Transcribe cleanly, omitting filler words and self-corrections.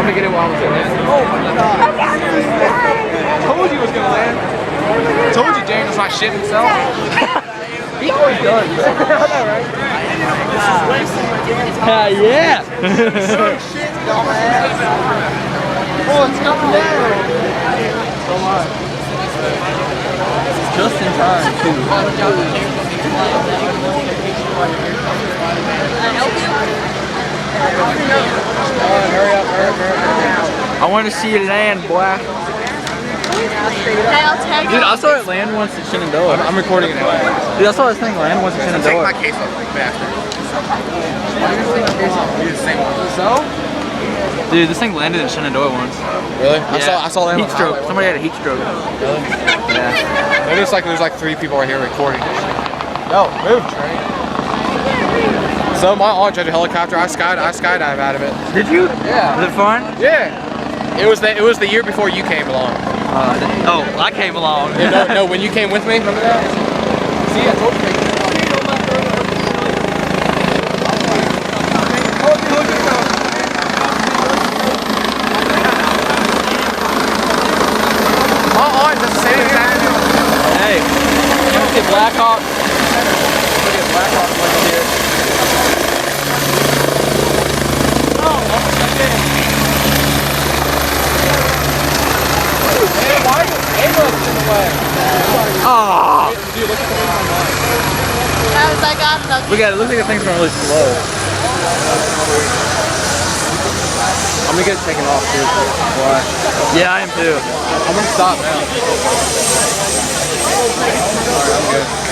to get it while I was in it. Oh my god. Told you it was gonna land. Told you Daniel's not shit himself. He always does. I know, right? Yeah. Shit, dumbass. Oh, it's coming down. So much. Just in time, too. Hurry up. I want to see you land, boy. Dude, I saw it land once at Shenandoah. I'm recording it now. Dude, I saw this thing land once at Shenandoah. Take my case off, like bastard. Why did you take my case off? You the same one. So? Dude, this thing landed in Shenandoah once. Really? Yeah. I saw that. Heat stroke. Somebody had a heat stroke. Really? Yeah. There's like 3 people right here recording. Yo, move, train. So my aunt tried a helicopter. I skydive out of it. Did you? Yeah. Was it fun? Yeah. It was the year before you came along. Oh, I came along. Yeah, no, when you came with me, remember that? See, I told you. My aunt does the same exact thing. Hey, let's get Blackhawk. Look at Blackhawk over here. Man, why is Amos in the way? Oh. Dude, look at the thing on mine. Look at it. Looks like the thing's going really slow. I'm gonna get it taken off, dude. Why? Yeah, I am too. I'm gonna stop now. Alright, I'm good.